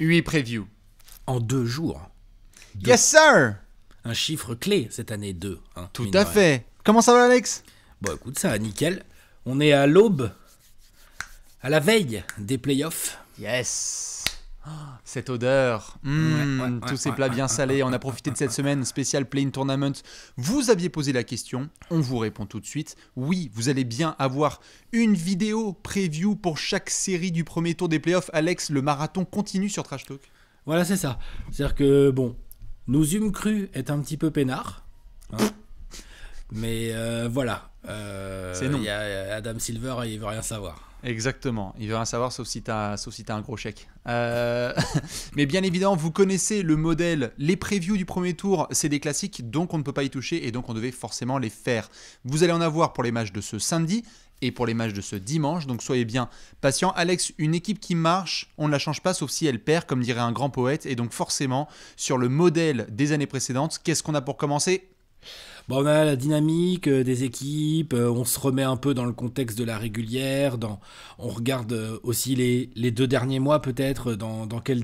8 previews. En 2 jours. Yes, sir! Un chiffre clé cette année, 2. Hein, Tout à fait. Comment ça va, Alex? Bon, écoute, ça va nickel. On est à l'aube, à la veille des playoffs. Yes! Cette odeur, tous ces plats bien salés. On a profité de cette semaine spéciale Play-in Tournament. Vous aviez posé la question, on vous répond tout de suite. Oui, vous allez bien avoir une vidéo preview pour chaque série du premier tour des playoffs. Alex, le marathon continue sur Trash Talk. Voilà, c'est ça. C'est-à-dire que, bon, nous eûmes cru être un petit peu peinards. Hein. Mais voilà. C'est non. Il y a Adam Silver, il veut rien savoir. Exactement, il veut rien savoir sauf si t'as un gros chèque. Mais bien évidemment, vous connaissez le modèle, les previews du premier tour, c'est des classiques, donc on ne peut pas y toucher et donc on devait forcément les faire. Vous allez en avoir pour les matchs de ce samedi et pour les matchs de ce dimanche, donc soyez bien patients. Alex, une équipe qui marche, on ne la change pas sauf si elle perd, comme dirait un grand poète, et donc forcément, sur le modèle des années précédentes, qu'est-ce qu'on a pour commencer ? Bon, on a la dynamique des équipes, on se remet un peu dans le contexte de la régulière, on regarde aussi les 2 derniers mois peut-être, dans quel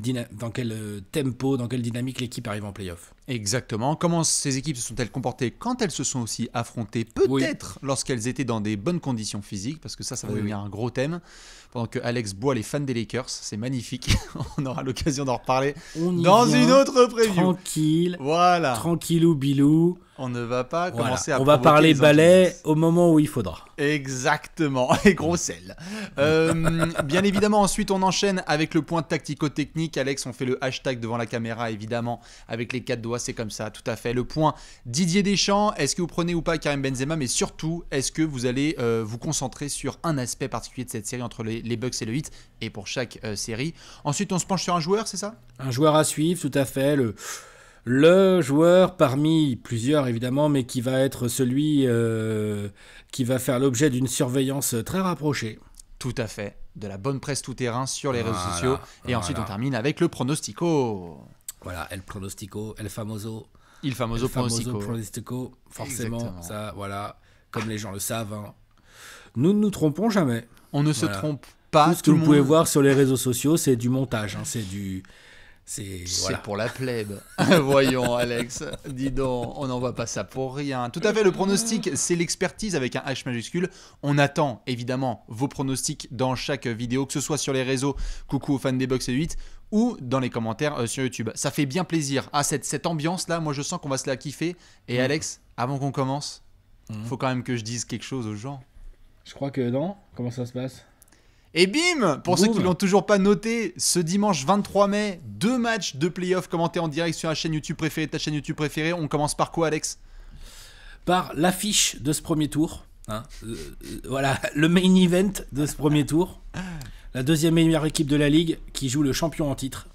tempo, dans quelle dynamique l'équipe arrive en play-off. Exactement. Comment ces équipes se sont-elles comportées quand elles se sont aussi affrontées, peut-être lorsqu'elles étaient dans des bonnes conditions physiques, parce que ça va devenir un gros thème. Pendant que Alex boit les fans des Lakers, c'est magnifique. On aura l'occasion d'en reparler dans une autre preview. Tranquille. Voilà. Tranquillou bilou. On ne va pas commencer à on va parler balai au moment où il faudra. Exactement, et gros sel. Bien évidemment, ensuite on enchaîne avec le point tactico-technique. Alex, on fait le hashtag devant la caméra, évidemment, avec les 4 doigts, c'est comme ça, tout à fait. Le point Didier Deschamps, est-ce que vous prenez ou pas Karim Benzema, mais surtout, est-ce que vous allez vous concentrer sur un aspect particulier de cette série entre les Bucks et le Heat, et pour chaque série. Ensuite, on se penche sur un joueur, c'est ça? Un joueur à suivre, tout à fait, le joueur parmi plusieurs évidemment, mais qui va être celui qui va faire l'objet d'une surveillance très rapprochée. Tout à fait, de la bonne presse tout-terrain sur les réseaux sociaux. Et ensuite on termine avec le pronostico. Voilà, el pronostico, el famoso pronostico. Forcément, exactement. Ça, voilà, comme les gens le savent. Hein. Nous ne nous trompons jamais. On ne se trompe pas. Tout ce que vous pouvez voir sur les réseaux sociaux, c'est du montage, hein, c'est pour la plèbe. Voyons, Alex, dis donc, on n'envoie pas ça pour rien. Tout à fait, le pronostic, c'est l'expertise avec un H majuscule. On attend évidemment vos pronostics dans chaque vidéo, que ce soit sur les réseaux, coucou aux fans des Bucks et 8, ou dans les commentaires sur YouTube. Ça fait bien plaisir. Ah, cette ambiance-là, moi je sens qu'on va se la kiffer. Et Alex, avant qu'on commence, faut quand même que je dise quelque chose aux gens. Je crois que non. Comment ça se passe ? Et bim, pour ceux qui ne l'ont toujours pas noté, ce dimanche 23 mai, 2 matchs de play-off commentés en direct sur la chaîne YouTube préférée, ta chaîne YouTube préférée. On commence par quoi, Alex? Par l'affiche de ce premier tour. Hein. Voilà, le main event de ce premier tour. La 2e meilleure équipe de la ligue qui joue le champion en titre.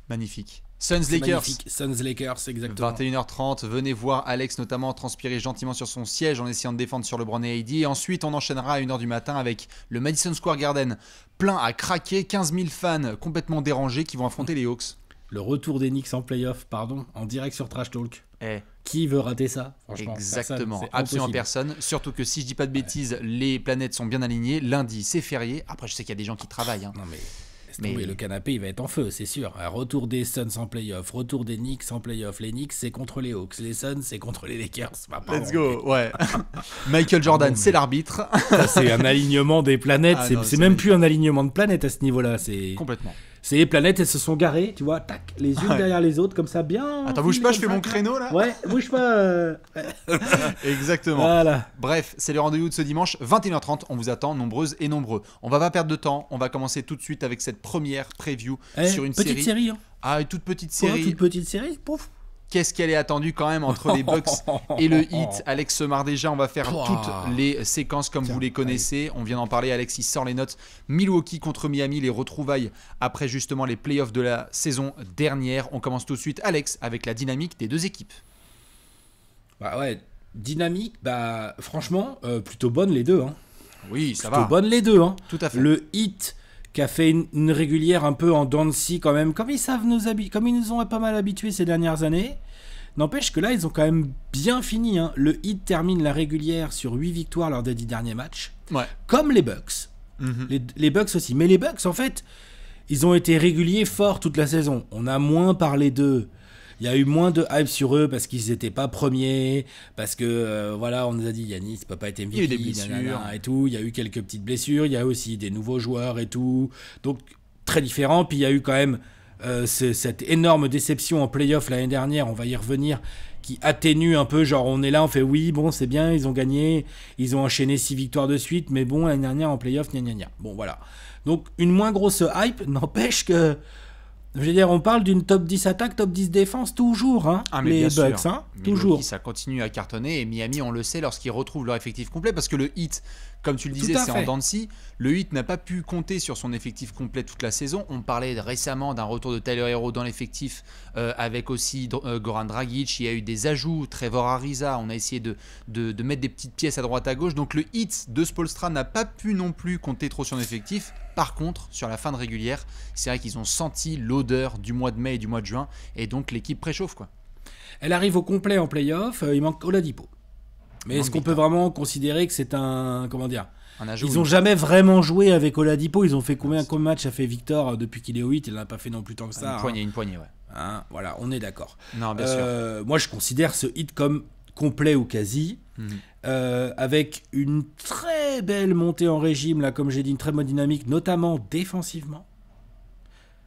Magnifique. Suns-Lakers. Suns-Lakers, exactement. 21h30, venez voir Alex notamment transpirer gentiment sur son siège en essayant de défendre sur LeBron et AD. Et ensuite, on enchaînera à 1h du matin avec le Madison Square Garden plein à craquer, 15 000 fans complètement dérangés qui vont affronter les Hawks. Le retour des Knicks en playoff, en direct sur Trash Talk. Qui veut rater ça? Franchement, exactement, absolument personne. Surtout que si je dis pas de bêtises, les planètes sont bien alignées. Lundi, c'est férié. Après, je sais qu'il y a des gens qui travaillent. Hein. Non mais le canapé il va être en feu, c'est sûr. Retour des Suns en playoff, retour des Knicks en playoff. Les Knicks c'est contre les Hawks, les Suns c'est contre les Lakers. Let's go, ouais. Michael Jordan c'est l'arbitre. Ça, c'est un alignement des planètes, c'est même plus un alignement de planètes à ce niveau-là. Complètement. C'est les planètes, elles se sont garées, tu vois, tac, les unes derrière les autres, comme ça, bien. Attends, bouge pas, je fais mon créneau là. Ouais, bouge pas. Exactement. Voilà. Bref, c'est le rendez-vous de ce dimanche, 21h30. On vous attend nombreuses et nombreux. On va pas perdre de temps. On va commencer tout de suite avec cette première preview sur une petite série. Hein. Ah, une toute petite série. Toute petite série, pouf. Qu'est-ce qu'elle est attendue quand même entre les Bucks et le Heat? Alex se marre déjà, on va faire toutes les séquences comme vous les connaissez. On vient d'en parler, Alex il sort les notes. Milwaukee contre Miami, les retrouvailles après justement les playoffs de la saison dernière. On commence tout de suite, Alex, avec la dynamique des 2 équipes. Bah ouais, dynamique, franchement, plutôt bonne les deux. Hein. Oui, ça va. Plutôt bonne les deux. Hein. Tout à fait. Le Heat qui a fait une régulière un peu en dents de scie quand même, comme ils nous ont pas mal habitués ces dernières années. N'empêche que là, ils ont quand même bien fini. Hein. Le Heat termine la régulière sur 8 victoires lors des 10 derniers matchs. Ouais. Comme les Bucks. Les Bucks aussi. Mais les Bucks, en fait, ils ont été réguliers forts toute la saison. On a moins parlé d'eux. Il y a eu moins de hype sur eux parce qu'ils n'étaient pas premiers, parce que voilà, on nous a dit Yanis peut pas être MVP, il y a eu des blessures et tout. Il y a eu quelques petites blessures, il y a aussi des nouveaux joueurs et tout. Donc très différent. Puis il y a eu quand même cette énorme déception en play-off l'année dernière, on va y revenir, qui atténue un peu, genre on est là, on fait oui, bon c'est bien, ils ont gagné, ils ont enchaîné 6 victoires de suite, mais bon l'année dernière en play-off, gna gna gna. Bon voilà. Donc une moins grosse hype, n'empêche que, je veux dire, on parle d'une top 10 attaque, top 10 défense, toujours, hein, mais les bien Bucks, sûr. hein, Milwaukee, toujours. ça continue à cartonner, et Miami, on le sait, lorsqu'ils retrouvent leur effectif complet, parce que le Heat, comme tu le disais, c'est en dents de scie, le Heat n'a pas pu compter sur son effectif complet toute la saison. On parlait récemment d'un retour de Tyler Hero dans l'effectif, avec aussi Goran Dragic, il y a eu des ajouts, Trevor Ariza, on a essayé de mettre des petites pièces à droite à gauche, donc le Heat de Spoelstra n'a pas pu non plus compter trop sur son effectif. Par contre, sur la fin de régulière, c'est vrai qu'ils ont senti l'odeur du mois de mai et du mois de juin, et donc l'équipe préchauffe, quoi. Elle arrive au complet en play-off, il manque Oladipo. Mais est-ce qu'on peut vraiment considérer que c'est un... Comment dire ? Ils n'ont jamais vraiment joué avec Oladipo. Ils ont fait combien de matchs a fait Victor depuis qu'il est au 8 ? Il n'en a pas fait non plus tant que ça. Une poignée, ouais. Hein, voilà, on est d'accord. Non, bien sûr. Moi, je considère ce hit comme complet ou quasi, avec une très belle montée en régime, là, comme j'ai dit, une très bonne dynamique, notamment défensivement.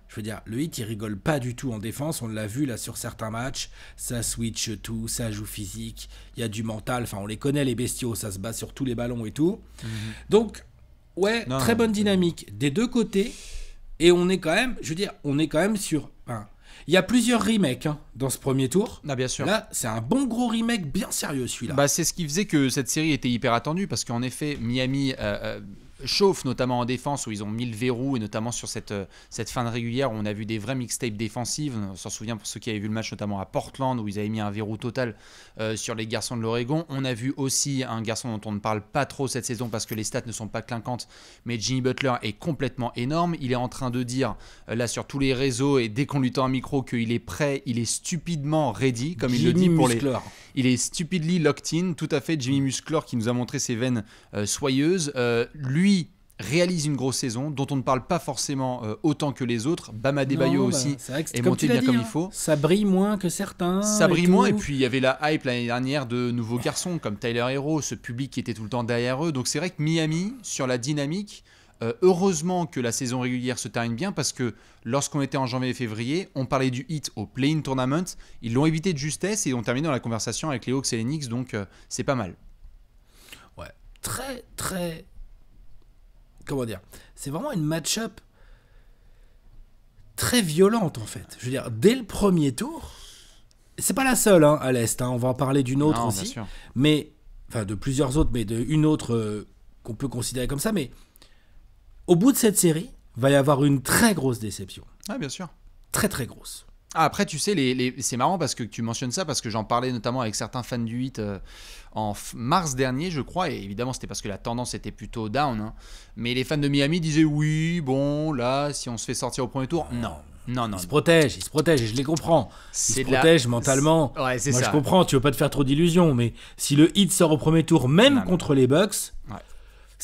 Je veux dire, le Heat, il rigole pas du tout en défense. On l'a vu là sur certains matchs. Ça switch tout, ça joue physique. Il y a du mental. Enfin, on les connaît, les bestiaux. Ça se bat sur tous les ballons et tout. Donc, ouais, très bonne dynamique des deux côtés. Et on est quand même, je veux dire, on est quand même sur... il y a plusieurs remakes dans ce premier tour. Ah, bien sûr. Là, c'est un bon gros remake bien sérieux, celui-là. Bah, c'est ce qui faisait que cette série était hyper attendue, parce qu'en effet, Miami chauffe, notamment en défense, où ils ont mis le verrou, et notamment sur cette fin de régulière, où on a vu des vrais mixtapes défensives. On s'en souvient pour ceux qui avaient vu le match, notamment à Portland, où ils avaient mis un verrou total sur les garçons de l'Oregon. On a vu aussi un garçon dont on ne parle pas trop cette saison, parce que les stats ne sont pas clinquantes, mais Jimmy Butler est complètement énorme. Il est en train de dire, là sur tous les réseaux, et dès qu'on lui tend un micro, qu'il est prêt, il est stupidement ready, comme il le dit pour Musclor. Il est stupidly locked in, tout à fait. Jimmy Musclor, qui nous a montré ses veines soyeuses, lui réalise une grosse saison dont on ne parle pas forcément autant que les autres. Bam Adebayo aussi est monté bien comme il faut. Ça brille moins que certains. Ça brille moins, et puis il y avait la hype l'année dernière de nouveaux garçons comme Tyler Hero, ce public qui était tout le temps derrière eux. Donc c'est vrai que Miami, sur la dynamique, heureusement que la saison régulière se termine bien, parce que lorsqu'on était en janvier et février, on parlait du Heat au play-in tournament. Ils l'ont évité de justesse et ils ont terminé dans la conversation avec les Hawks et les Knicks, donc c'est pas mal. Ouais, très très... Comment dire ? C'est vraiment une match-up très violente en fait. Je veux dire, dès le premier tour, c'est pas la seule à l'Est, on va en parler d'une autre aussi, mais enfin de plusieurs autres, mais d'une autre qu'on peut considérer comme ça, mais au bout de cette série, va y avoir une très grosse déception. Ah, bien sûr. Très très grosse. Ah, après, tu sais, c'est marrant parce que tu mentionnes ça, parce que j'en parlais notamment avec certains fans du Heat en mars dernier, je crois, et évidemment c'était parce que la tendance était plutôt down, mais les fans de Miami disaient oui, bon, là, si on se fait sortir au premier tour, non. Ils se protègent, et je les comprends. Ils se protègent mentalement. Ouais, c'est Moi, ça. je comprends, tu veux pas te faire trop d'illusions, mais si le Heat sort au premier tour, même contre les Bucks,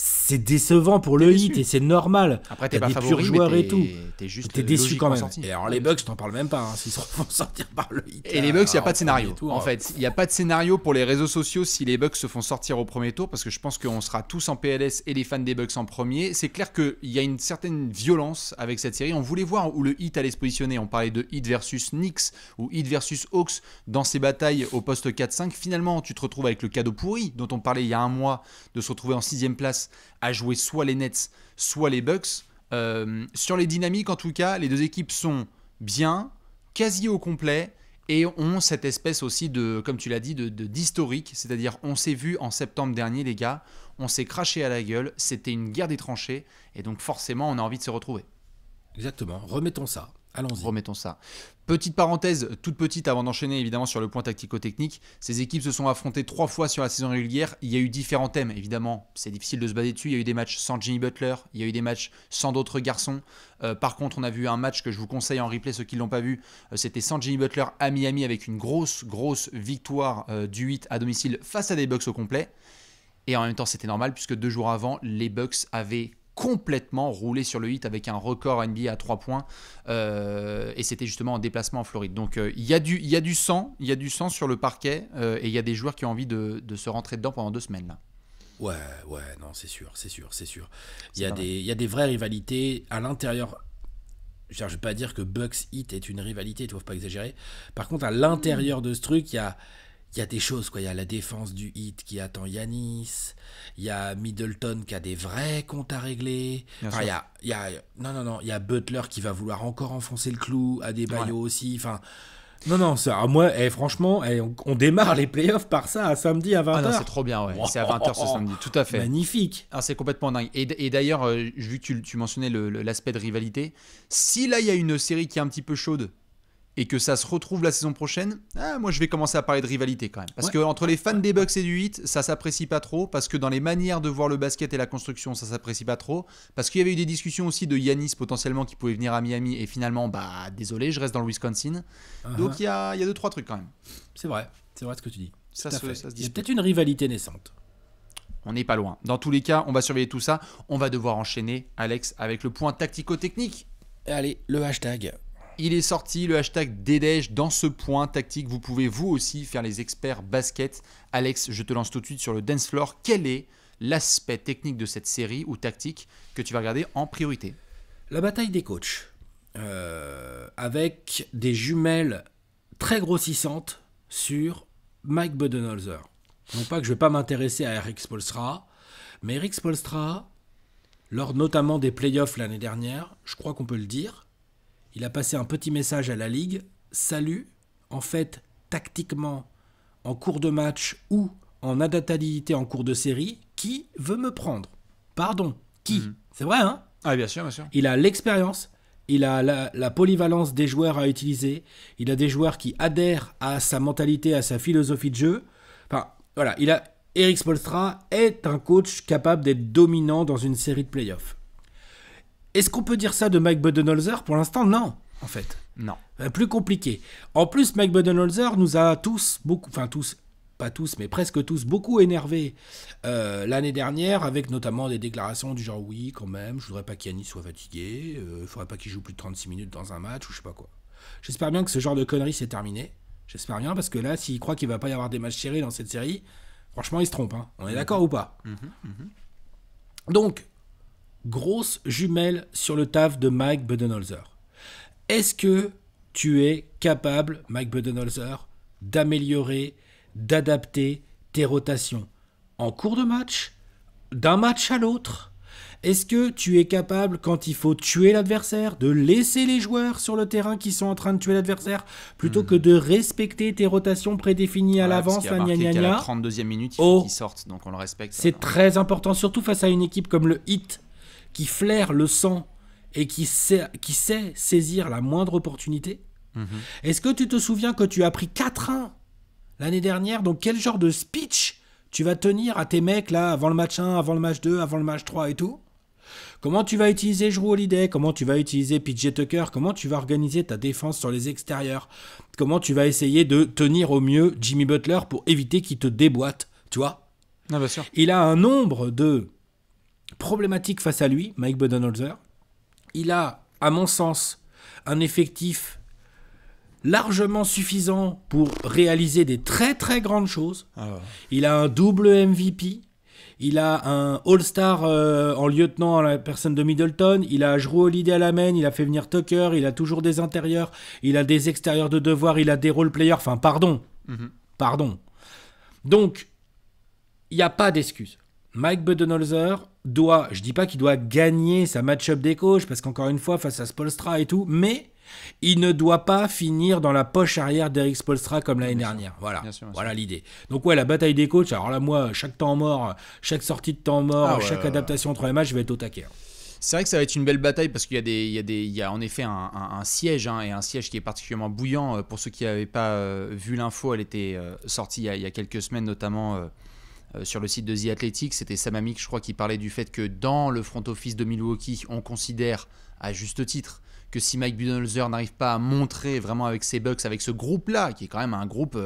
c'est décevant pour le Heat, et c'est normal. Après, t'es pas des favori, purs joueurs mais et tout. T'es déçu quand même. sorti. Et alors les Bucks, je t'en parle même pas, s'ils se font sortir par le Heat. Et les Bucks, il n'y a pas de scénario. En fait, il n'y a pas de scénario pour les réseaux sociaux si les Bucks se font sortir au premier tour, parce que je pense qu'on sera tous en PLS et les fans des Bucks en premier. C'est clair qu'il y a une certaine violence avec cette série. On voulait voir où le Heat allait se positionner. On parlait de Heat versus Knicks ou Heat versus Hawks dans ces batailles au poste 4-5. Finalement, tu te retrouves avec le cadeau pourri dont on parlait il y a un mois, de se retrouver en 6e place à jouer soit les Nets, soit les Bucks. Sur les dynamiques, en tout cas, les deux équipes sont bien, quasi au complet, et ont cette espèce aussi de, comme tu l'as dit, d'historique. C'est-à-dire, on s'est vu en septembre dernier, les gars, on s'est craché à la gueule, c'était une guerre des tranchées, et donc forcément, on a envie de se retrouver. Exactement, remettons ça. Allons-y. Remettons ça. Petite parenthèse, toute petite avant d'enchaîner évidemment sur le point tactico-technique. Ces équipes se sont affrontées 3 fois sur la saison régulière. Il y a eu différents thèmes, évidemment. C'est difficile de se baser dessus. Il y a eu des matchs sans Jimmy Butler. Il y a eu des matchs sans d'autres garçons. Par contre, on a vu un match que je vous conseille en replay, ceux qui ne l'ont pas vu. C'était sans Jimmy Butler à Miami, avec une grosse victoire du Heat à domicile face à des Bucks au complet. Et en même temps, c'était normal puisque 2 jours avant, les Bucks avaient complètement roulé sur le Heat avec un record NBA à 3 points. Et c'était justement en déplacement en Floride. Donc il y a du sang sur le parquet et il y a des joueurs qui ont envie de se rentrer dedans pendant 2 semaines. Là. Ouais, non, c'est sûr. Il y a des vraies rivalités à l'intérieur. Je ne vais pas dire que Bucks-Heat est une rivalité, tu ne faut pas exagérer. Par contre, à l'intérieur de ce truc, il y a des choses, quoi. Il y a la défense du Heat qui attend Giannis. Il y a Middleton qui a des vrais comptes à régler. Enfin, il y a Butler qui va vouloir encore enfoncer le clou. Adebayo aussi. Enfin, non, ça, moi, franchement, on démarre les playoffs par ça, à samedi à 20h. Ah non, c'est trop bien, ouais. Wow. C'est à 20h ce samedi, tout à fait. Magnifique. Ah, c'est complètement dingue. Et d'ailleurs, vu que tu mentionnais l'aspect de rivalité, si là, il y a une série qui est un petit peu chaude et que ça se retrouve la saison prochaine, moi je vais commencer à parler de rivalité quand même. Parce que entre les fans des Bucks et du Heat, ça s'apprécie pas trop. Parce que dans les manières de voir le basket et la construction, ça s'apprécie pas trop. Parce qu'il y avait eu des discussions aussi de Giannis potentiellement qui pouvait venir à Miami. Et finalement, désolé, je reste dans le Wisconsin. Donc il y a 2-3 trucs quand même. C'est vrai ce que tu dis. Ça se il y a peut-être une rivalité naissante. On n'est pas loin. Dans tous les cas, on va surveiller tout ça. On va devoir enchaîner, Alex, avec le point tactico-technique. Allez, le hashtag. Il est sorti, le hashtag Dédège. Dans ce point tactique, vous pouvez vous aussi faire les experts basket. Alex, je te lance tout de suite sur le dance floor. Quel est l'aspect technique de cette série ou tactique que tu vas regarder en priorité? La bataille des coachs. Avec des jumelles très grossissantes sur Mike Budenholzer. Non pas que je ne vais pas m'intéresser à Erik Spoelstra, mais Erik Spoelstra, lors notamment des playoffs l'année dernière, je crois qu'on peut le dire, il a passé un petit message à la Ligue. Salut, en fait, tactiquement, en cours de match ou en adaptabilité en cours de série, qui veut me prendre? Pardon, qui? C'est vrai, hein? Ah, bien sûr. Il a l'expérience, il a la polyvalence des joueurs à utiliser, il a des joueurs qui adhèrent à sa mentalité, à sa philosophie de jeu. Enfin, voilà, Erik Spoelstra est un coach capable d'être dominant dans une série de playoffs. Est-ce qu'on peut dire ça de Mike Budenholzer? Pour l'instant, non, en fait. Non. Plus compliqué. En plus, Mike Budenholzer nous a tous, pas tous, mais presque tous, beaucoup énervés l'année dernière, avec notamment des déclarations du genre « Oui, quand même, je voudrais pas qu'Yannis soit fatigué, il faudrait pas qu'il joue plus de 36 minutes dans un match, ou je sais pas quoi. » J'espère bien que ce genre de conneries s'est terminé. J'espère bien, parce que là, s'il croit qu'il va pas y avoir des matchs serrés dans cette série, franchement, il se trompe. Hein. On est d'accord ou pas? Donc, grosse jumelle sur le taf de Mike Budenholzer. Est-ce que tu es capable, Mike Budenholzer, d'améliorer, d'adapter tes rotations en cours de match, d'un match à l'autre? Est-ce que tu es capable, quand il faut tuer l'adversaire, de laisser les joueurs sur le terrain qui sont en train de tuer l'adversaire, plutôt que de respecter tes rotations prédéfinies à l'avance? À la 32e minute, il faut qu'ils sortent, donc on le respecte. C'est très important, surtout face à une équipe comme le Heat, qui flaire le sang et qui sait saisir la moindre opportunité. Est-ce que tu te souviens que tu as pris 4-1 l'année dernière? Donc quel genre de speech tu vas tenir à tes mecs là avant le match 1, avant le match 2, avant le match 3 et tout? Comment tu vas utiliser Jrue Holiday? Comment tu vas utiliser PJ Tucker? Comment tu vas organiser ta défense sur les extérieurs? Comment tu vas essayer de tenir au mieux Jimmy Butler pour éviter qu'il te déboîte? Tu vois? Non, bien sûr. Il a un nombre de problématiques face à lui, Mike Budenholzer. Il a, à mon sens, un effectif largement suffisant pour réaliser des très très grandes choses. Il a un double MVP. Il a un All-Star en lieutenant à la personne de Middleton. Il a Jrue Holiday à la main. Il a fait venir Tucker. Il a toujours des intérieurs. Il a des extérieurs de devoir. Il a des role-players. Enfin, pardon. Donc, il n'y a pas d'excuse. Mike Budenholzer doit, je dis pas qu'il doit gagner sa match-up des coachs, parce qu'encore une fois, face à Spoelstra et tout, mais il ne doit pas finir dans la poche arrière d'Erik Spoelstra comme l'année dernière. Voilà, voilà l'idée. Donc ouais, la bataille des coachs, alors là, moi, chaque temps mort, chaque sortie de temps mort, chaque adaptation entre les matchs, je vais être au taquet. C'est vrai que ça va être une belle bataille parce qu'il y a en effet un siège, et un siège qui est particulièrement bouillant. Pour ceux qui n'avaient pas vu l'info, elle était sortie il y a quelques semaines, notamment sur le site de The Athletic. C'était Sam Amick, je crois, qui parlait du fait que dans le front office de Milwaukee, on considère à juste titre que si Mike Budenholzer n'arrive pas à montrer vraiment avec ses Bucks, avec ce groupe-là, qui est quand même un groupe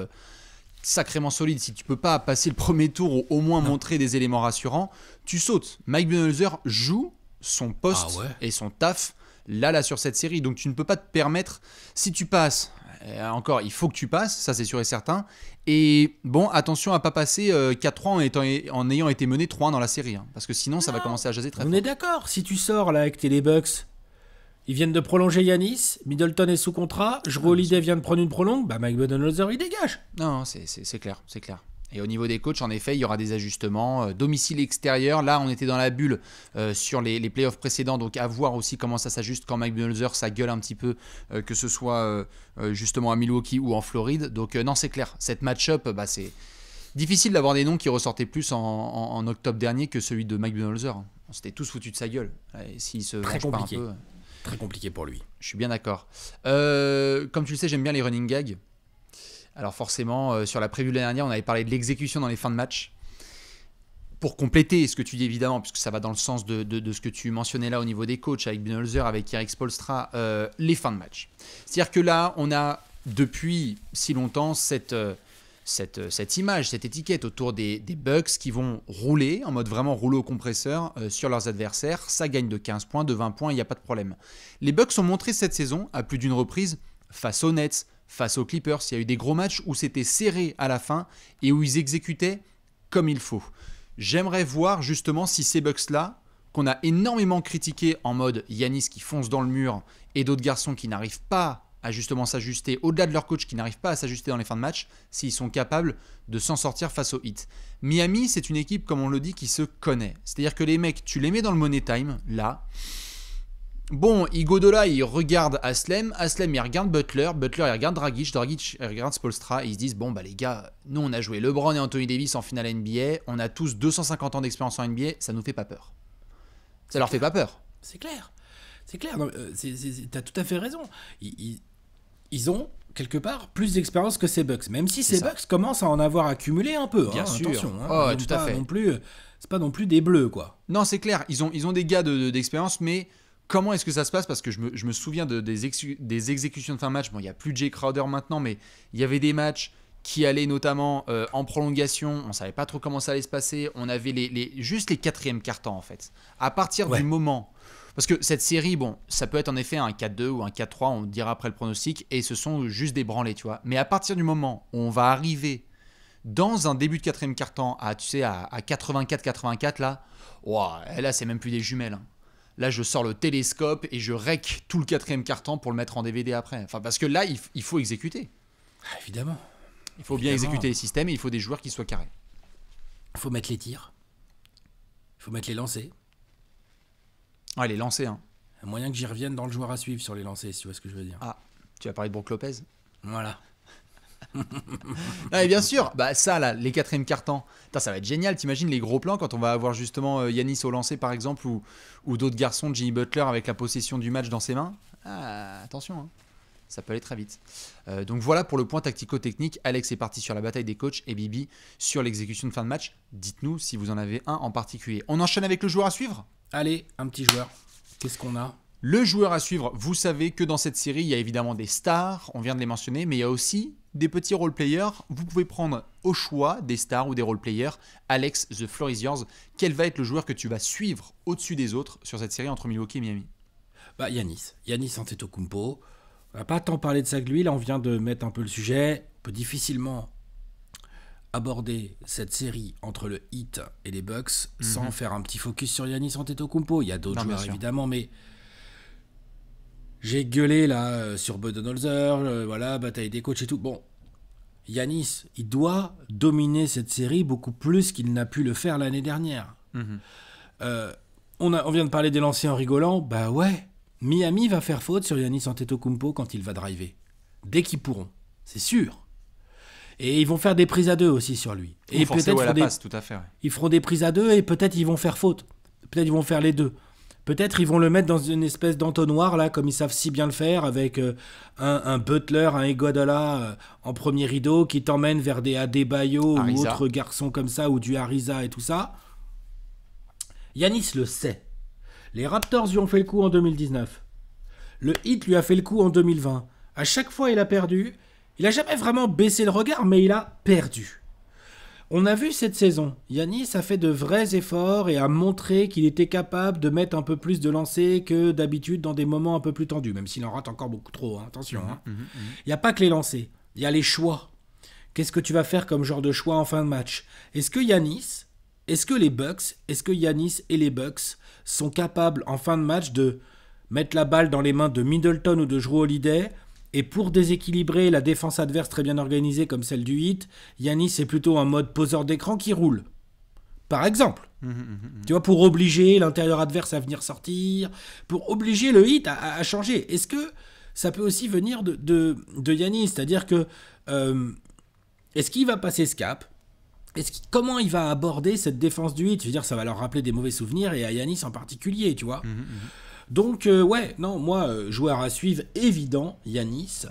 sacrément solide, si tu peux pas passer le premier tour ou au moins montrer des éléments rassurants, tu sautes. Mike Budenholzer joue son poste et son taf là sur cette série. Donc tu ne peux pas te permettre, si tu passes, encore il faut que tu passes, ça c'est sûr et certain. Et bon, attention à pas passer 4-3 en ayant été mené 3-1 dans la série, hein, parce que sinon ça va commencer à jaser très fort. On est d'accord, si tu sors là avec tes les Bucks, ils viennent de prolonger Giannis, Middleton est sous contrat, Jrue Holiday vient de prendre une prolongue, bah Mike Budenholzer il dégage. Non, c'est clair, c'est clair. Et au niveau des coachs, en effet, il y aura des ajustements. Domicile extérieur, là, on était dans la bulle sur les playoffs précédents, donc à voir aussi comment ça s'ajuste quand Mike Budenholzer, ça gueule un petit peu, que ce soit justement à Milwaukee ou en Floride. Donc non, c'est clair, cette match-up, c'est difficile d'avoir des noms qui ressortaient plus en octobre dernier que celui de Mike Budenholzer. On s'était tous foutus de sa gueule. Et s'il se venge pas un peu... Très compliqué pour lui. Je suis bien d'accord. Comme tu le sais, j'aime bien les running gags. Alors forcément, sur la preview de l'année dernière, on avait parlé de l'exécution dans les fins de match. Pour compléter ce que tu dis évidemment, puisque ça va dans le sens de ce que tu mentionnais là au niveau des coachs, avec Budenholzer, avec Erik Spoelstra, les fins de match. C'est-à-dire que là, on a depuis si longtemps cette image, cette étiquette autour des Bucks qui vont rouler, en mode vraiment rouleau au compresseur, sur leurs adversaires. Ça gagne de 15 points, de 20 points, il n'y a pas de problème. Les Bucks ont montré cette saison, à plus d'une reprise, face aux Nets, face aux Clippers, il y a eu des gros matchs où c'était serré à la fin et où ils exécutaient comme il faut. J'aimerais voir justement si ces Bucks-là, qu'on a énormément critiqués en mode Giannis qui fonce dans le mur et d'autres garçons qui n'arrivent pas à justement s'ajuster, au-delà de leur coach qui n'arrivent pas à s'ajuster dans les fins de match, s'ils sont capables de s'en sortir face au Heat. Miami, c'est une équipe, comme on le dit, qui se connaît. C'est-à-dire que les mecs, tu les mets dans le money time, là. Bon, Iguodala, il regarde Haslem, il regarde Butler, il regarde Dragic, il regarde Spoelstra, et ils se disent, bon, les gars, nous, on a joué LeBron et Anthony Davis en finale NBA, on a tous 250 ans d'expérience en NBA, ça nous fait pas peur. Ça leur fait pas peur. C'est clair. T'as tout à fait raison. Ils ont, quelque part, plus d'expérience que ces Bucks, même si ces Bucks commencent à en avoir accumulé un peu. Bien sûr. Attention, tout à fait. C'est pas non plus des bleus, quoi. Non, c'est clair, ils ont des gars d'expérience, mais... Comment est-ce que ça se passe ? Parce que je me souviens des exécutions de fin de match. Bon, il n'y a plus Jay Crowder maintenant, mais il y avait des matchs qui allaient notamment en prolongation. On ne savait pas trop comment ça allait se passer. On avait juste les quatrièmes cartons, en fait. À partir du moment... Parce que cette série, bon, ça peut être en effet un 4-2 ou un 4-3, on dira après le pronostic, et ce sont juste des branlés, tu vois. Mais à partir du moment où on va arriver dans un début de quatrième carton à 84-84, là, c'est même plus des jumelles, hein. Là, je sors le télescope et je rec tout le quatrième carton pour le mettre en DVD après. Enfin, parce que là, il faut exécuter. Évidemment. Il faut bien exécuter les systèmes et il faut des joueurs qui soient carrés. Il faut mettre les tirs. Il faut mettre les lancers. Ah, les lancers, hein. Un moyen que j'y revienne dans le joueur à suivre sur les lancers, si tu vois ce que je veux dire. Ah, tu vas parler de Brook Lopez ? Voilà. Non, mais bien sûr, ça là, les quatrièmes cartons, ça va être génial. T'imagines les gros plans quand on va avoir justement Giannis au lancer par exemple ou d'autres garçons, Jimmy Butler avec la possession du match dans ses mains. Ah, attention, hein. Ça peut aller très vite. Donc voilà pour le point tactico-technique. Alex est parti sur la bataille des coachs et Bibi sur l'exécution de fin de match. Dites-nous si vous en avez un en particulier. On enchaîne avec le joueur à suivre ? Allez, un petit joueur. Qu'est-ce qu'on a ? Le joueur à suivre, vous savez que dans cette série, il y a évidemment des stars, on vient de les mentionner, mais il y a aussi des petits role-players. Vous pouvez prendre au choix des stars ou des role-players. Alex, the floor is yours. Quel va être le joueur que tu vas suivre au-dessus des autres sur cette série entre Milwaukee et Miami ? Giannis Antetokounmpo. On n'a pas tant parlé de ça que lui. Là, on vient de mettre un peu le sujet. On peut difficilement aborder cette série entre le Heat et les Bucks sans faire un petit focus sur Giannis Antetokounmpo. Il y a d'autres joueurs évidemment, mais j'ai gueulé là sur Budenholzer, bataille des coachs et tout. Bon, Giannis, il doit dominer cette série beaucoup plus qu'il n'a pu le faire l'année dernière. On vient de parler des lancers en rigolant. Miami va faire faute sur Giannis Antetokounmpo quand il va driver. Dès qu'ils pourront, c'est sûr. Et ils vont faire des prises à deux aussi sur lui. Et peut-être tout à fait, ouais. Ils feront des prises à deux et peut-être ils vont faire faute. Peut-être ils vont faire les deux. Peut-être ils vont le mettre dans une espèce d'entonnoir, là, comme ils savent si bien le faire, avec un Butler, un Iguodala en premier rideau qui t'emmène vers des Adebayo ou autres garçons comme ça, ou du Ariza et tout ça. Giannis le sait. Les Raptors lui ont fait le coup en 2019. Le Heat lui a fait le coup en 2020. À chaque fois, il a perdu. Il n'a jamais vraiment baissé le regard, mais il a perdu. On a vu cette saison, Yanis a fait de vrais efforts et a montré qu'il était capable de mettre un peu plus de lancers que d'habitude dans des moments un peu plus tendus, même s'il en rate encore beaucoup trop, hein, attention. Il n'y a pas que les lancers, il y a les choix. Qu'est-ce que tu vas faire comme genre de choix en fin de match? Est-ce que Yanis, est-ce que les Bucks, est-ce que Yanis et les Bucks sont capables en fin de match de mettre la balle dans les mains de Middleton ou de Jrue Holiday? Et pour déséquilibrer la défense adverse très bien organisée comme celle du Heat, Yanis est plutôt un mode poseur d'écran qui roule. Par exemple. Tu vois, pour obliger l'intérieur adverse à venir sortir, pour obliger le Heat à changer. Est-ce que ça peut aussi venir de Yanis? C'est-à-dire que est-ce qu'il va passer ce cap? Comment il va aborder cette défense du Heat? Je veux dire, ça va leur rappeler des mauvais souvenirs, et à Yanis en particulier, tu vois. Donc, joueur à suivre, évident, Yanis,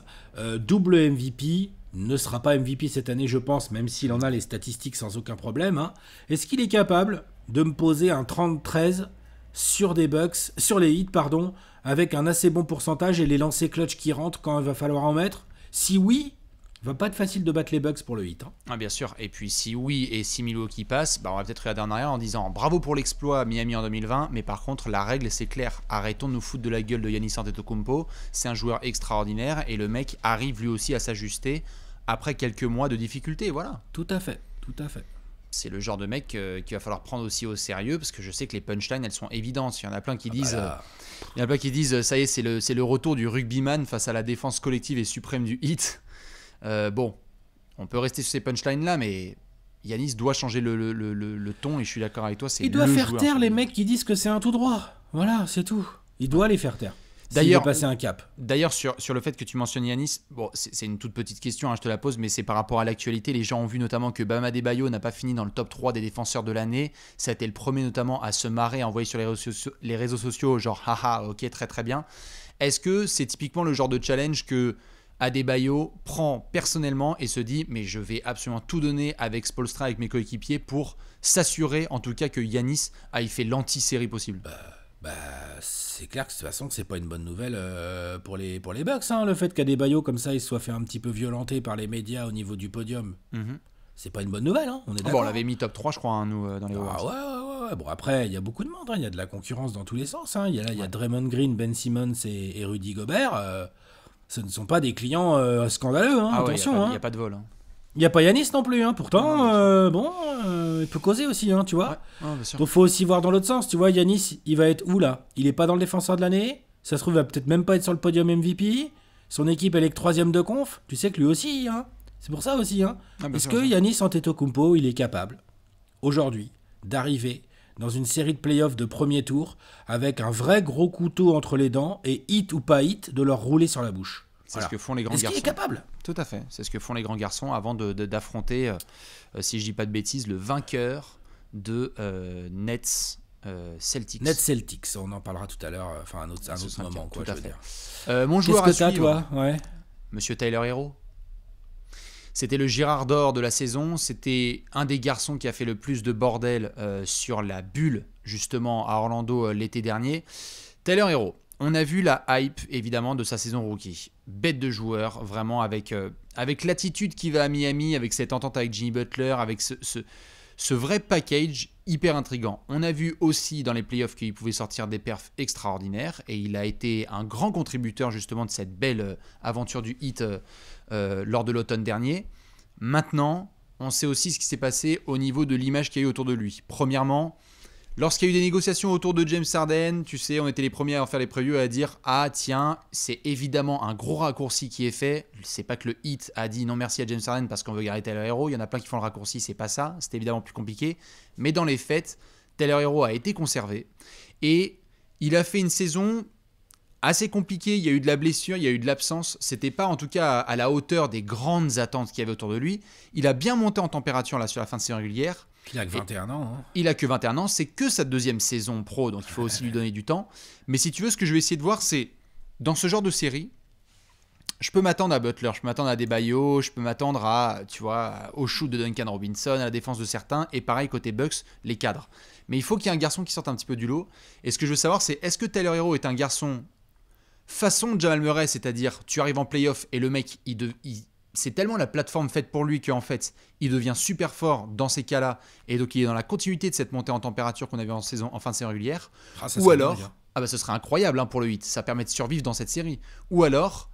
double MVP, ne sera pas MVP cette année, je pense, même s'il en a les statistiques sans aucun problème. Hein. Est-ce qu'il est capable de me poser un 30-13 sur des Bucks, sur les Heat, pardon, avec un assez bon pourcentage et les lancers clutch qui rentrent quand il va falloir en mettre? Si oui, va pas être facile de battre les Bucks pour le Heat. Hein. Ah, bien sûr. Et puis si oui et si Milwaukee passe, on va peut-être regarder en arrière en disant bravo pour l'exploit Miami en 2020, mais par contre la règle c'est clair. Arrêtons de nous foutre de la gueule de Giannis Antetokounmpo. C'est un joueur extraordinaire et le mec arrive lui aussi à s'ajuster après quelques mois de difficultés. Voilà. Tout à fait. C'est le genre de mec qu'il va falloir prendre aussi au sérieux parce que je sais que les punchlines elles sont évidentes. Il y en a plein qui disent, ça y est, c'est le retour du rugbyman face à la défense collective et suprême du Heat. On peut rester sur ces punchlines là, mais Yanis doit changer le ton et je suis d'accord avec toi. Il doit faire taire les mecs qui disent que c'est un tout droit. Voilà, c'est tout. Il doit les faire taire. D'ailleurs, passer un cap. D'ailleurs, sur le fait que tu mentionnes Yanis, c'est une toute petite question, je te la pose, mais c'est par rapport à l'actualité. Les gens ont vu notamment que Bam Adebayo n'a pas fini dans le top 3 des défenseurs de l'année. Ça a été le premier notamment à se marrer, à envoyer sur les réseaux sociaux, genre haha, ok, très très bien. Est-ce que c'est typiquement le genre de challenge que Adebayo prend personnellement et se dit mais je vais absolument tout donner avec Spoelstra, avec mes coéquipiers pour s'assurer en tout cas que Yanis aille fait l'anti-série possible? C'est clair que de toute façon c'est pas une bonne nouvelle pour les Bucks, hein, le fait qu'Adebayo comme ça il soit fait un petit peu violenter par les médias au niveau du podium. C'est pas une bonne nouvelle, hein, on est d'accord. On l'avait mis top 3 je crois, hein, nous dans les Awards. Ouais. Bon après il y a beaucoup de monde, hein. Il y a de la concurrence dans tous les sens, hein. Il y a Draymond Green, Ben Simmons et Rudy Gobert. Ce ne sont pas des clients scandaleux, hein, attention. Il n'y a pas de vol. Hein. Il n'y a pas Yanis non plus, hein. Pourtant, il peut causer aussi, hein, tu vois. Ouais, donc il faut aussi voir dans l'autre sens, tu vois, Yanis, il va être où là? Il n'est pas dans le défenseur de l'année, ça se trouve, il va peut-être même pas être sur le podium MVP, son équipe elle est que 3ème de conf, tu sais que lui aussi, hein. C'est pour ça aussi, hein. Est-ce que Yanis Antetokounmpo, il est capable, aujourd'hui, d'arriver dans une série de playoffs de premier tour avec un vrai gros couteau entre les dents et hit ou pas hit de leur rouler sur la bouche? C'est ce que font les grands garçons. Est-ce qu'il est capable? Tout à fait. C'est ce que font les grands garçons avant d'affronter, si je dis pas de bêtises, le vainqueur de Nets Celtics. Nets Celtics, on en parlera tout à l'heure, enfin un autre moment. Tout quoi, à fait. Mon joueur Qu'est-ce que à t'as, suivre, toi? Ouais. Monsieur Tyler Herro. C'était le Girard d'or de la saison. C'était un des garçons qui a fait le plus de bordel sur la bulle, justement, à Orlando l'été dernier. Tyler Herro. On a vu la hype, évidemment, de sa saison rookie. Bête de joueur, vraiment, avec l'attitude qui va à Miami, avec cette entente avec Jimmy Butler, avec ce vrai package hyper intriguant. On a vu aussi dans les playoffs qu'il pouvait sortir des perfs extraordinaires, et il a été un grand contributeur, justement, de cette belle aventure du Heat lors de l'automne dernier. Maintenant, on sait aussi ce qui s'est passé au niveau de l'image qu'il y a eu autour de lui. Premièrement, lorsqu'il y a eu des négociations autour de James Harden, tu sais, on était les premiers à en faire les previews et à dire « Ah tiens, c'est évidemment un gros raccourci qui est fait. » C'est pas que le Heat a dit non merci à James Harden parce qu'on veut garder Tyler Herro. Il y en a plein qui font le raccourci, c'est pas ça. C'est évidemment plus compliqué. Mais dans les faits, Tyler Herro a été conservé. Et il a fait une saison assez compliquée. Il y a eu de la blessure, il y a eu de l'absence. C'était pas en tout cas à la hauteur des grandes attentes qu'il y avait autour de lui. Il a bien monté en température là sur la fin de saison régulière. Il a que 21 ans. Hein. Il a que 21 ans, c'est que sa deuxième saison pro, donc il faut aussi lui donner du temps. Mais si tu veux, ce que je vais essayer de voir, c'est dans ce genre de série, je peux m'attendre à Butler, je peux m'attendre à Adebayo, je peux m'attendre à, tu vois, au shoot de Duncan Robinson, à la défense de certains, et pareil côté Bucks, les cadres. Mais il faut qu'il y ait un garçon qui sorte un petit peu du lot. Et ce que je veux savoir, c'est est-ce que Tyler Herro est un garçon façon Jamal Murray, c'est-à-dire tu arrives en playoff et le mec, c'est tellement la plateforme faite pour lui qu'en fait, il devient super fort dans ces cas-là, et donc il est dans la continuité de cette montée en température qu'on avait en fin de saison régulière. Ou alors, ce serait incroyable hein, pour le 8, ça permet de survivre dans cette série. Ou alors,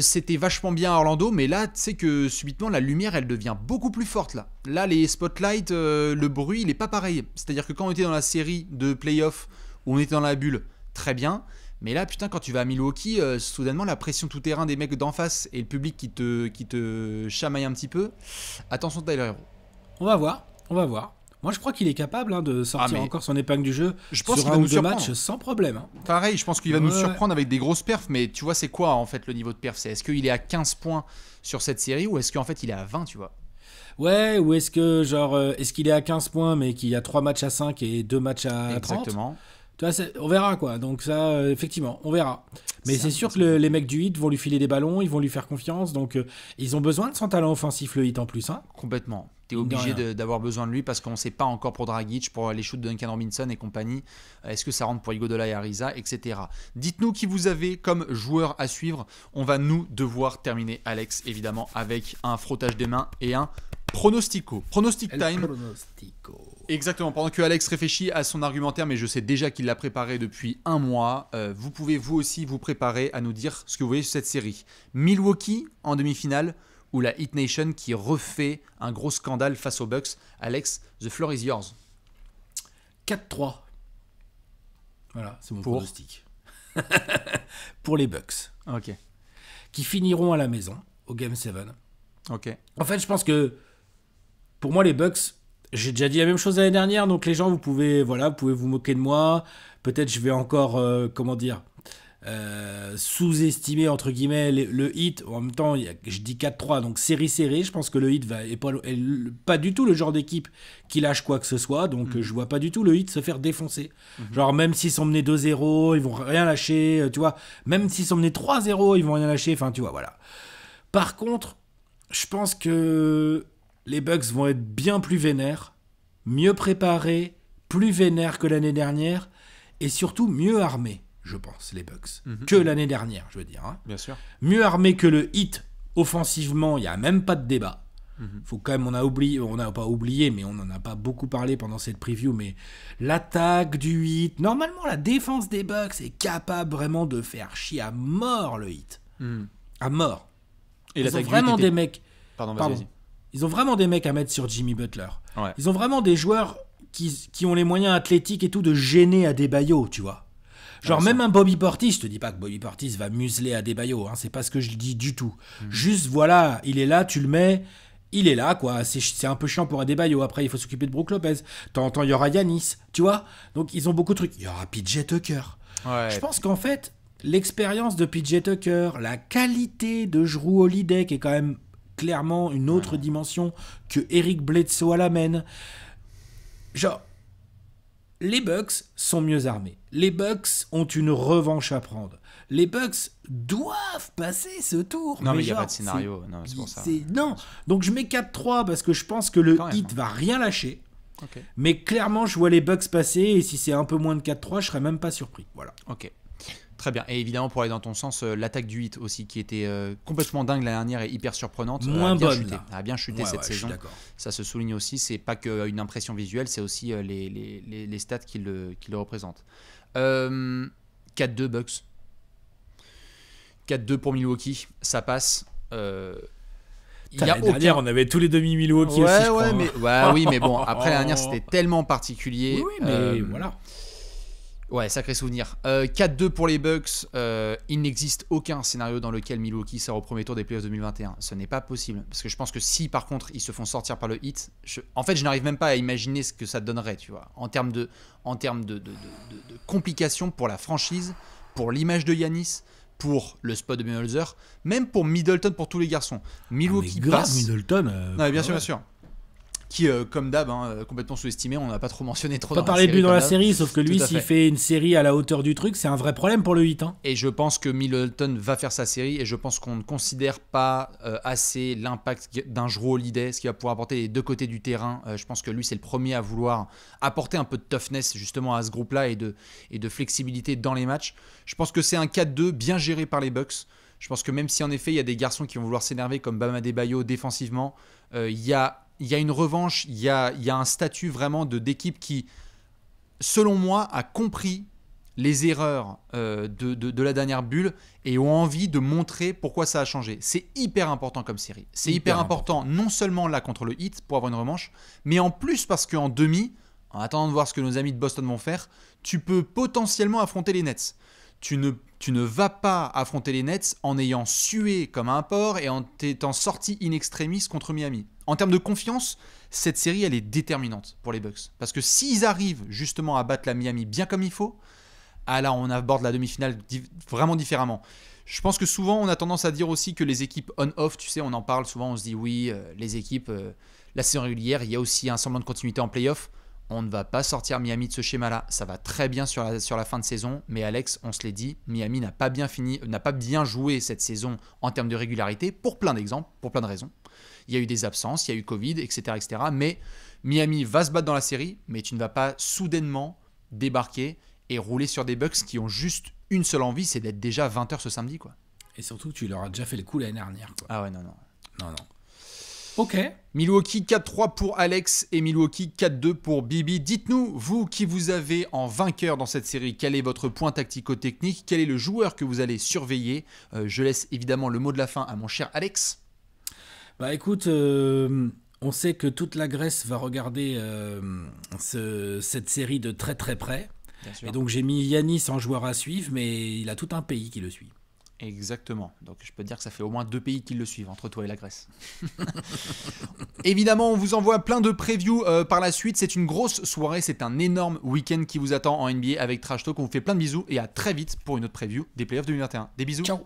c'était vachement bien à Orlando, mais là, tu sais que subitement, la lumière, elle devient beaucoup plus forte là. Là, les spotlights, le bruit, il est pas pareil. C'est-à-dire que quand on était dans la série de playoffs, où on était dans la bulle, très bien. Mais là, putain, quand tu vas à Milwaukee, soudainement, la pression tout-terrain des mecs d'en face et le public qui te chamaille un petit peu. Attention, Tyler Hero. On va voir. Moi, je crois qu'il est capable de sortir encore son épingle du jeu sur un ou deux matchs sans problème. Hein. Pareil, je pense qu'il va nous surprendre avec des grosses perfs, mais tu vois, c'est quoi en fait le niveau de perf? Est-ce qu'il est à 15 points sur cette série ou est-ce qu'en fait il est à 20, tu vois? Ouais, ou est-ce que est-ce qu'il est à 15 points mais qu'il y a 3 matchs à 5 et 2 matchs à 30? Exactement. Tu vois, on verra quoi. Donc ça, effectivement, on verra. Mais c'est sûr que les mecs du Heat vont lui filer des ballons, ils vont lui faire confiance. Donc ils ont besoin de son talent offensif, le Heat en plus. Hein. Complètement. T'es obligé d'avoir besoin de lui parce qu'on ne sait pas encore pour Dragic, pour les shoots de Duncan Robinson et compagnie. Est-ce que ça rentre pour Iguodala et Ariza, etc. Dites-nous qui vous avez comme joueur à suivre. On va nous devoir terminer, Alex, évidemment, avec un frottage des mains et un pronostico. Pronostic time. Pronostico. Exactement, pendant que Alex réfléchit à son argumentaire, mais je sais déjà qu'il l'a préparé depuis un mois, vous pouvez vous aussi vous préparer à nous dire ce que vous voyez sur cette série. Milwaukee en demi-finale ou la Heat Nation qui refait un gros scandale face aux Bucks. Alex, the floor is yours. 4-3. Voilà, c'est mon pronostic. Pour les Bucks. Ok. Qui finiront à la maison, au Game 7. Ok. En fait, je pense que, pour moi, les Bucks... J'ai déjà dit la même chose l'année dernière, donc les gens, vous pouvez vous moquer de moi. Peut-être je vais encore, sous-estimer, entre guillemets, le Heat. En même temps, je dis 4-3, donc série serrée. Je pense que le Heat est pas du tout le genre d'équipe qui lâche quoi que ce soit. Donc je vois pas du tout le Heat se faire défoncer. Genre, même s'ils sont menés 2-0, ils vont rien lâcher, tu vois. Même s'ils sont menés 3-0, ils vont rien lâcher. Enfin, tu vois, voilà. Par contre, je pense que... les Bucks vont être bien plus vénères, mieux préparés, plus vénères que l'année dernière, et surtout mieux armés, je pense, les Bucks, que l'année dernière, je veux dire. Hein. Bien sûr. Mieux armés que le Heat, offensivement, il n'y a même pas de débat. Faut quand même, on n'a pas oublié, mais on n'en a pas beaucoup parlé pendant cette preview, mais l'attaque du Heat, normalement, la défense des Bucks est capable vraiment de faire chier à mort le Heat. À mort. Et ils ont vraiment des mecs... Pardon, vas-y. Ils ont vraiment des mecs à mettre sur Jimmy Butler. Ouais. Ils ont vraiment des joueurs qui ont les moyens athlétiques et tout de gêner Adebayo, tu vois. Genre même un Bobby Portis, je te dis pas que Bobby Portis va museler Adebayo, hein, c'est pas ce que je dis du tout. Juste voilà, il est là, tu le mets, il est là quoi. C'est un peu chiant pour Adebayo. Après il faut s'occuper de Brook Lopez. De temps en temps il y aura Giannis, tu vois. Donc ils ont beaucoup de trucs. Il y aura PJ Tucker. Ouais. Je pense qu'en fait l'expérience de PJ Tucker, la qualité de Jrue Holiday qui est quand même clairement une autre dimension que Eric Bledsoe à la main. Genre, les Bucks sont mieux armés. Les Bucks ont une revanche à prendre. Les Bucks doivent passer ce tour. Non, mais il n'y a pas de scénario. Non, c'est pour ça. Non. Donc je mets 4-3 parce que je pense que le Heat va rien lâcher. Okay. Mais clairement, je vois les Bucks passer et si c'est un peu moins de 4-3, je serais même pas surpris. Voilà. Ok. Très bien. Et évidemment, pour aller dans ton sens, l'attaque du Heat aussi, qui était complètement dingue l'année dernière et hyper surprenante, a bien chuté cette saison. Ça se souligne aussi. C'est pas qu'une impression visuelle, c'est aussi les stats qui le représentent. 4-2 Bucks. 4-2 pour Milwaukee. Ça passe. L'année dernière, on avait tous les demi Milwaukee aussi, je crois. Oui, mais bon, après l'année dernière, c'était tellement particulier. Oui, mais voilà. Ouais, sacré souvenir. 4-2 pour les Bucks. Il n'existe aucun scénario dans lequel Milwaukee sort au premier tour des playoffs 2021. Ce n'est pas possible. Parce que je pense que si, par contre, ils se font sortir par le Heat, en fait, je n'arrive même pas à imaginer ce que ça donnerait, tu vois. En termes de complications pour la franchise, pour l'image de Giannis, pour le spot de Budenholzer, même pour Middleton, pour tous les garçons. Milwaukee passe. Middleton. Bien sûr. Qui, comme d'hab, complètement sous-estimé. On n'a pas trop mentionné trop. On n'a pas parlé de lui dans la série, sauf que lui, s'il fait une série à la hauteur du truc, c'est un vrai problème pour le Heat. Hein. Et je pense que Middleton va faire sa série, et je pense qu'on ne considère pas assez l'impact d'un Jrue Holiday, ce qu'il va pouvoir apporter des deux côtés du terrain. Je pense que lui, c'est le premier à vouloir apporter un peu de toughness justement à ce groupe-là et de flexibilité dans les matchs. Je pense que c'est un 4-2 bien géré par les Bucks. Je pense que même si en effet il y a des garçons qui vont vouloir s'énerver comme Bam Adebayo défensivement, il y a une revanche, il y a un statut vraiment d'équipe qui, selon moi, a compris les erreurs de la dernière bulle et ont envie de montrer pourquoi ça a changé. C'est hyper important comme série. C'est hyper important non seulement là contre le Heat pour avoir une revanche, mais en plus parce qu'en demi, en attendant de voir ce que nos amis de Boston vont faire, tu peux potentiellement affronter les Nets. Tu ne vas pas affronter les Nets en ayant sué comme un porc et en étant sorti in extremis contre Miami. En termes de confiance, cette série, elle est déterminante pour les Bucks. Parce que s'ils arrivent justement à battre la Miami bien comme il faut, ah là, on aborde la demi-finale vraiment différemment. Je pense que souvent, on a tendance à dire aussi que les équipes on-off, tu sais, on en parle souvent, on se dit oui, les équipes, la saison régulière, il y a aussi un semblant de continuité en play-off. On ne va pas sortir Miami de ce schéma-là. Ça va très bien sur la fin de saison. Mais Alex, on se l'est dit, Miami n'a pas bien joué cette saison en termes de régularité pour plein d'exemples, pour plein de raisons. Il y a eu des absences, il y a eu Covid, etc., etc. Mais Miami va se battre dans la série, mais tu ne vas pas soudainement débarquer et rouler sur des Bucks qui ont juste une seule envie, c'est d'être déjà 20h ce samedi, quoi. Et surtout, tu leur as déjà fait le coup l'année dernière, quoi. Ah ouais, non. Ok. Milwaukee 4-3 pour Alex et Milwaukee 4-2 pour Bibi. Dites-nous, vous qui vous avez en vainqueur dans cette série, quel est votre point tactico-technique? Quel est le joueur que vous allez surveiller? Je laisse évidemment le mot de la fin à mon cher Alex. Bah écoute, on sait que toute la Grèce va regarder cette série de très très près. Et donc j'ai mis Yanis en joueur à suivre, mais il a tout un pays qui le suit. Exactement. Donc je peux te dire que ça fait au moins 2 pays qui le suivent entre toi et la Grèce. Évidemment, on vous envoie plein de previews par la suite. C'est une grosse soirée, c'est un énorme week-end qui vous attend en NBA avec Trash Talk. On vous fait plein de bisous et à très vite pour une autre preview des playoffs 2021. Des bisous. Ciao.